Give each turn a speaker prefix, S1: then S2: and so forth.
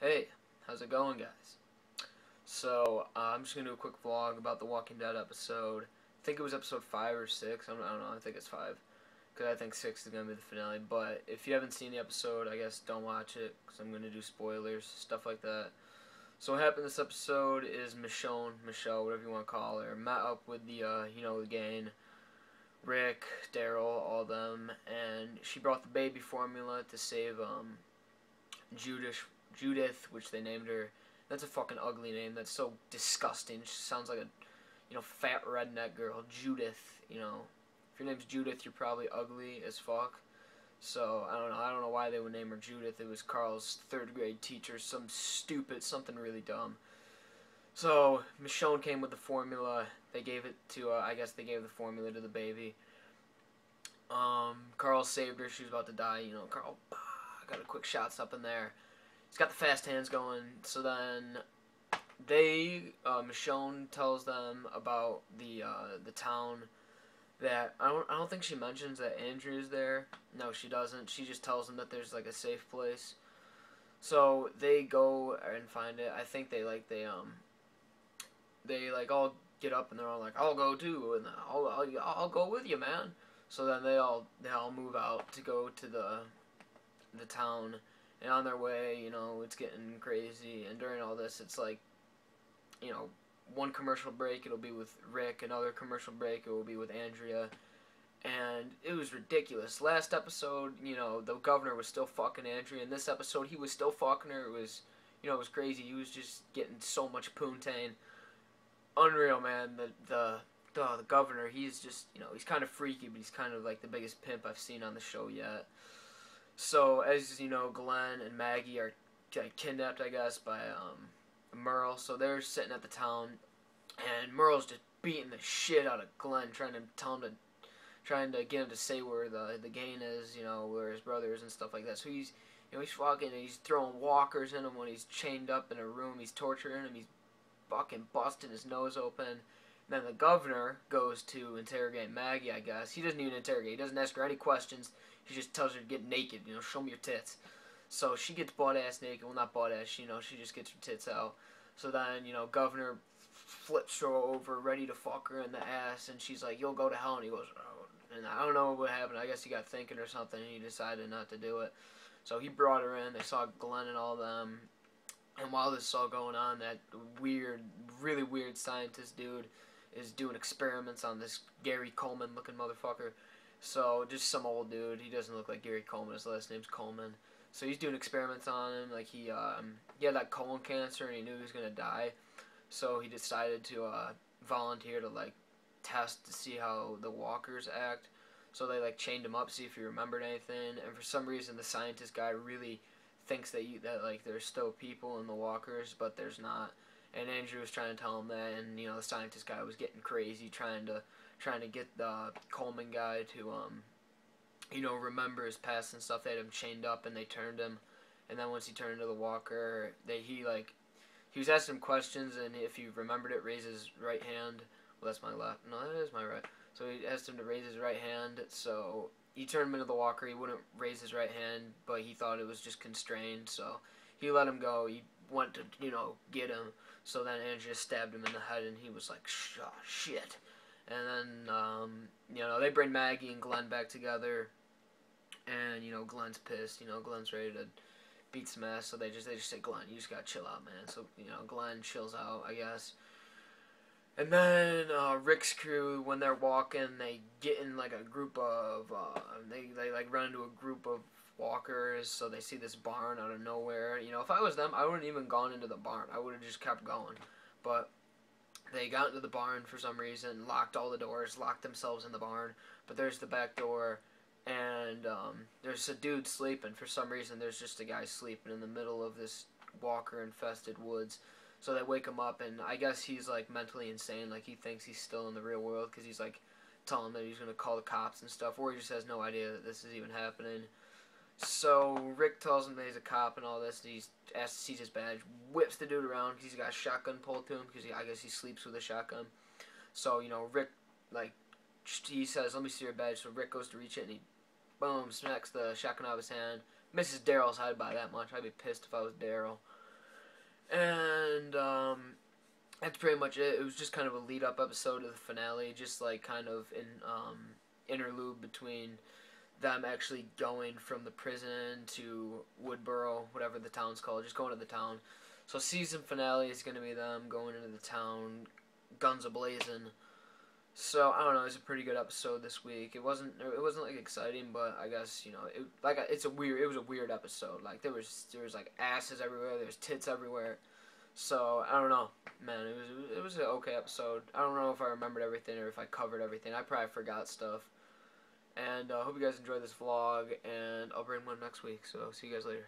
S1: Hey, how's it going, guys? So, I'm just gonna do a quick vlog about the Walking Dead episode. I think it was episode 5 or 6. I don't know. I think it's 5. Because I think 6 is gonna be the finale. But if you haven't seen the episode, I guess don't watch it. Because I'm gonna do spoilers, stuff like that. So, what happened this episode is Michelle, whatever you want to call her, met up with the gang. Rick, Daryl, all of them. And she brought the baby formula to save, Judith, which they named her. That's a fucking ugly name. That's so disgusting. She sounds like a, fat redneck girl. Judith, If your name's Judith, you're probably ugly as fuck. So, I don't know. I don't know why they would name her Judith. It was Carl's third grade teacher. Something really dumb. So, Michonne came with the formula. They gave it to, I guess they gave the formula to the baby. Carl saved her. She was about to die. Carl got a quick shots up in there. He's got the fast hands going. So then Michonne tells them about the town that I don't think she mentions that Andrew's there. No, she doesn't. She just tells them that there's like a safe place. So they go and find it. I think they all get up and they're all like, I'll go too, and I'll go with you, man. So then they all move out to go to the town, and on their way, it's getting crazy. And during all this, it's like, one commercial break it'll be with Rick, another commercial break it will be with Andrea, and it was ridiculous. Last episode, the governor was still fucking Andrea. In this episode, he was still fucking her. It was, it was crazy. He was just getting so much poontang. Unreal, man. The governor, he's just, he's kind of freaky, but he's kind of like the biggest pimp I've seen on the show yet. So, as you know, Glenn and Maggie are kidnapped, I guess, by Merle. So they're sitting at the town, and Merle's just beating the shit out of Glenn, trying to get him to say where the gang is, where his brother is and stuff like that. So he's fucking, he's throwing walkers in him when he's chained up in a room. He's torturing him. He's fucking busting his nose open. And then the governor goes to interrogate Maggie, I guess. He doesn't even interrogate. He doesn't ask her any questions. He just tells her to get naked, show me your tits. So she gets butt-ass naked. Well, not butt-ass, she just gets her tits out. So then, governor flips her over, ready to fuck her in the ass, and she's like, you'll go to hell, and he goes, oh. And I don't know what happened. I guess he got thinking or something, and he decided not to do it. So he brought her in. They saw Glenn and all them. And while this is all going on, that really weird scientist dude is doing experiments on this Gary Coleman looking motherfucker. So, just some old dude. He doesn't look like Gary Coleman. His last name's Coleman. So he's doing experiments on him. Like he had that colon cancer and he knew he was gonna die. So he decided to volunteer to test to see how the walkers act. So they chained him up, see if he remembered anything. And for some reason, the scientist guy really thinks that there's still people in the walkers, but there's not. And Andrew was trying to tell him that, and the scientist guy was getting crazy, trying to get the Coleman guy to remember his past and stuff. They had him chained up and they turned him, and then once he turned into the walker, he was asking him questions, and if he remembered it, raise his right hand. Well, that's my left. No, that is my right. So he asked him to raise his right hand. So he turned him into the walker. He wouldn't raise his right hand, but he thought it was just constrained. So he let him go. He went to get him. So then Andrea stabbed him in the head, and he was like, oh, shit. And then they bring Maggie and Glenn back together. And, Glenn's pissed. Glenn's ready to beat some ass. So they just say, Glenn, you just gotta chill out, man. So, Glenn chills out, I guess. And then Rick's crew, when they're walking, they get in a group of, they run into a group of walkers. So they see this barn out of nowhere. If I was them, I wouldn't even gone into the barn. I would have just kept going. But they got into the barn for some reason, locked all the doors, locked themselves in the barn. But there's the back door. And there's a dude sleeping. For some reason, there's just a guy sleeping in the middle of this walker-infested woods. So they wake him up, and I guess he's mentally insane. He thinks he's still in the real world because he's telling them that he's gonna call the cops and stuff, or he just has no idea that this is even happening. So Rick tells him that he's a cop and all this. And he asks to see his badge, whips the dude around because he's got a shotgun pulled to him because I guess he sleeps with a shotgun. So Rick he says, "Let me see your badge." So Rick goes to reach it, and he boom, smacks the shotgun out of his hand. Misses Daryl's head by that much. I'd be pissed if I was Daryl. And that's pretty much it. It was just kind of a lead up episode of the finale, just like kind of an interlude between them actually going from the prison to Woodboro, whatever the town's called, just going to the town. So season finale is going to be them going into the town, guns a-blazing. So I don't know. It was a pretty good episode this week. It wasn't like exciting, but I guess it was a weird episode. Like there was like asses everywhere. There was tits everywhere. So I don't know, man. It was an okay episode. I don't know if I remembered everything or if I covered everything. I probably forgot stuff. And I hope you guys enjoyed this vlog, and I'll bring one next week. So see you guys later.